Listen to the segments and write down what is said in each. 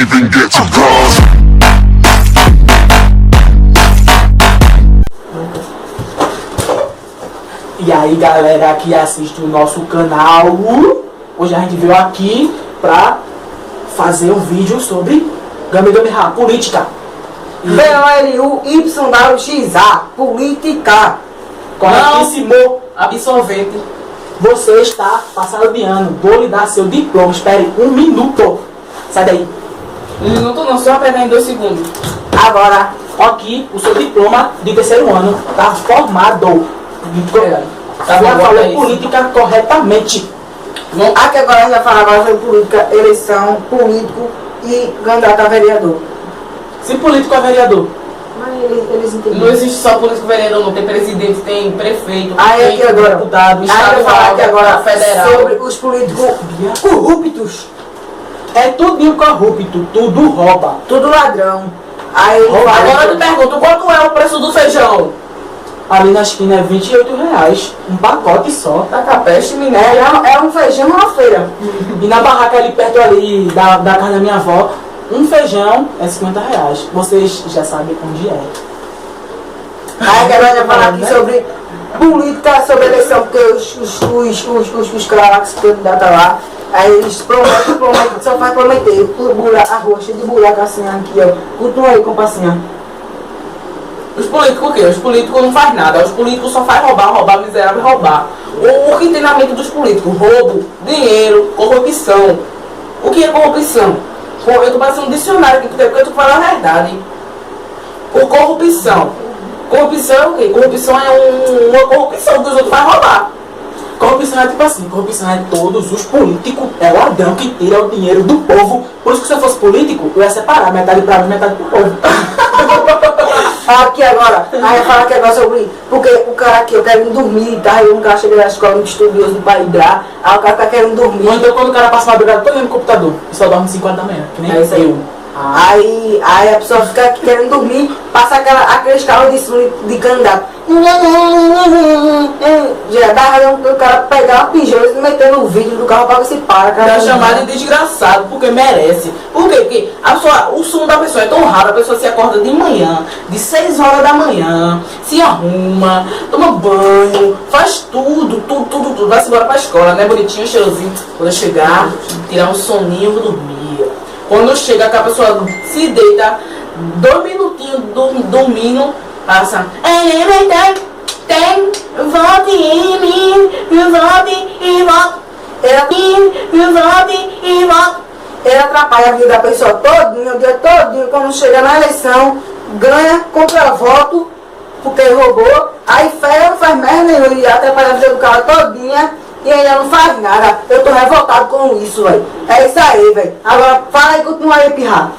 even get to cross. E aí, galera que assiste o nosso canal, hoje a gente veio aqui pra fazer um vídeo sobre Gamegameha, política. BOLUYWXA, política. Corretíssimo. Absolvente. Você está passando de ano, vou lhe dar seu diploma, espere 1 minuto. Sai daí. 1 minuto não, só apenas em 2 segundos. Agora, aqui o seu diploma de terceiro ano está formado. Tá bom, Já falou é isso. política corretamente. Aqui agora a gente vai falar agora sobre política, eleição, político e candidato a vereador. Se político é vereador, Mas eles Não entenderam. existe só político vereador, não. Tem presidente, tem prefeito, Aí aqui tem agora, deputado, aí eu vou falar estadual, aqui agora federal. sobre os políticos corruptos, é tudinho corrupto, tudo rouba. tudo ladrão. Aí eu vou falar Agora eu te pergunto, quanto é o preço do feijão? Ali na esquina é R$28, um pacote só. Tá com a peste, menino. é um feijão uma feira. E na barraca ali perto ali da casa da minha avó, um feijão é R$50. Vocês já sabem onde é. Aí agora a gente vai falar aqui sobre política, sobre eleição, porque os caras que se candidatam lá, aí eles prometem, só faz prometer, a rua cheia de buraco assim aqui, ó. Continua aí, compassinha. Os políticos o quê? Os políticos não faz nada. Os políticos só faz roubar, miserável, roubar. O que tem na mente dos políticos? Roubo, dinheiro, corrupção. O que é corrupção? Eu tô passando um dicionário aqui, porque eu tô falando a verdade. Corrupção. Corrupção é o quê? Corrupção é uma corrupção que os outros fazem roubar. Corrupção é tipo assim, corrupção é todos os políticos, é ladrão que tira o dinheiro do povo. Por isso que se eu fosse político, eu ia separar metade pra mim, metade pro povo. Aqui agora, aí eu falo aqui agora sobre, porque o cara aqui, eu quero ir dormir, tá? Aí um cara chega na escola muito estudioso para hidrar, aí o cara tá querendo Ou dormir. então quando o cara passa a madrugada todo no computador e só dorme 5 horas da manhã, que nem É isso aí. eu. Aí a pessoa fica aqui querendo dormir, passa aqueles carros de cima de candidato. Já dá o cara pegar uma pinjola e meter no vídeo do carro pra ver se para. É chamado de desgraçado, porque merece. Por quê? Porque o sono da pessoa é tão raro, a pessoa se acorda de manhã, de 6 horas da manhã, se arruma, toma banho, faz tudo, vai-se embora pra escola, né? Bonitinho, cheirosinho. Quando eu chegar, tirar um soninho, vou dormir. Quando chega, que a pessoa se deita, 2 minutinhos dormindo, passa. Vote em mim, vote e vote. Vote e vote. Ele atrapalha a vida da pessoa todinho, o dia todinho, quando chega na eleição, ganha, compra voto, porque roubou, aí ferra, não faz merda nenhuma, e atrapalha a vida do cara todinha, e ainda não faz nada. Eu tô revoltado com isso, velho. É isso aí, velho. Agora, fala aí, continua aí, pirra.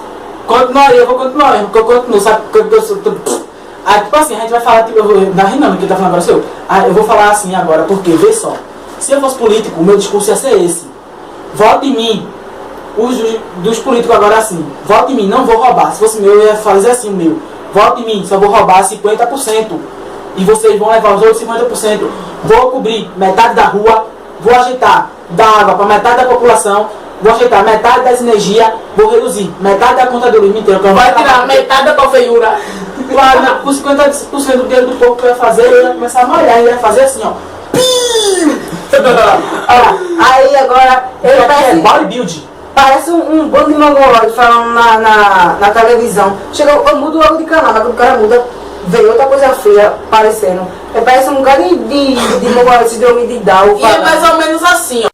Continuaria, eu vou continuar mesmo, porque eu continuo, sabe? Porque eu sou. Aí, tipo assim, a gente vai falar, tipo, da Rinaldo, que ele tá falando agora, sou eu. Aí, eu vou falar assim agora, porque, vê só, se eu fosse político, o meu discurso ia ser esse. Vote em mim. Dos políticos agora assim, vote em mim, não vou roubar. Se fosse meu, eu ia fazer assim o meu. Vote em mim, só vou roubar 50%. E vocês vão levar os outros 50%. Vou cobrir metade da rua, vou ajeitar da água para metade da população, vou ajeitar metade das energias, vou reduzir metade da conta do livro inteiro. Vai tirar metade da tua feiura. Claro, com 50% do dinheiro do povo que eu ia fazer, eu ia começar a malhar, eu ia fazer assim, ó. Aí agora, ele Bodybuild. parece um bando de mongoloide falando na televisão. Chega, eu mudo logo de canal, mas quando o cara muda, vem outra coisa feia aparecendo. Parece um bocado de mongoloide de homem de Down. E é mais ou menos assim, ó.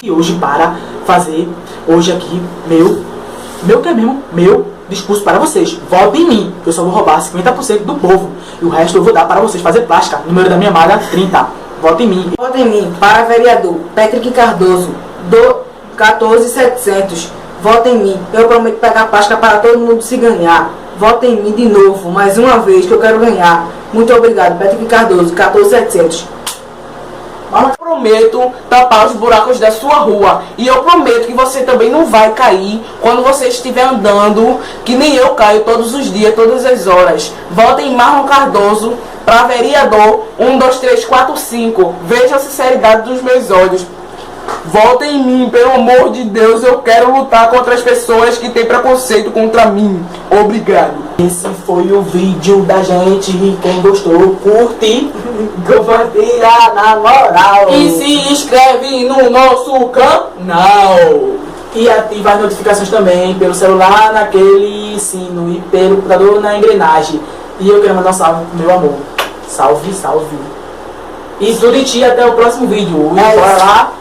E hoje para fazer, hoje aqui, meu que é mesmo, meu discurso para vocês. Votem em mim, que eu só vou roubar 50% do povo. E o resto eu vou dar para vocês fazer plástica. Número da minha amada, 30. Votem em mim. Vota em mim, para vereador, Patrick Cardoso, do 14700. Vota em mim, eu prometo pegar plástica para todo mundo se ganhar. Vota em mim de novo, mais uma vez, que eu quero ganhar. Muito obrigado, Patrick Cardoso, 14700. Eu prometo tapar os buracos da sua rua. E eu prometo que você também não vai cair quando você estiver andando, que nem eu caio todos os dias, todas as horas. Votem em Marlon Cardoso, Pra vereador, 1, 2, 3, 4, 5. Veja a sinceridade dos meus olhos. Votem em mim, pelo amor de Deus, eu quero lutar contra as pessoas que têm preconceito contra mim. Obrigado. Esse foi o vídeo da gente. Quem gostou, curte, compartilha na moral. E se inscreve no nosso canal. E ativa as notificações também pelo celular naquele sino e pelo computador na engrenagem. E eu quero mandar um salve pro meu amor. Salve, salve. E tudo de ti, até o próximo vídeo. E bora lá.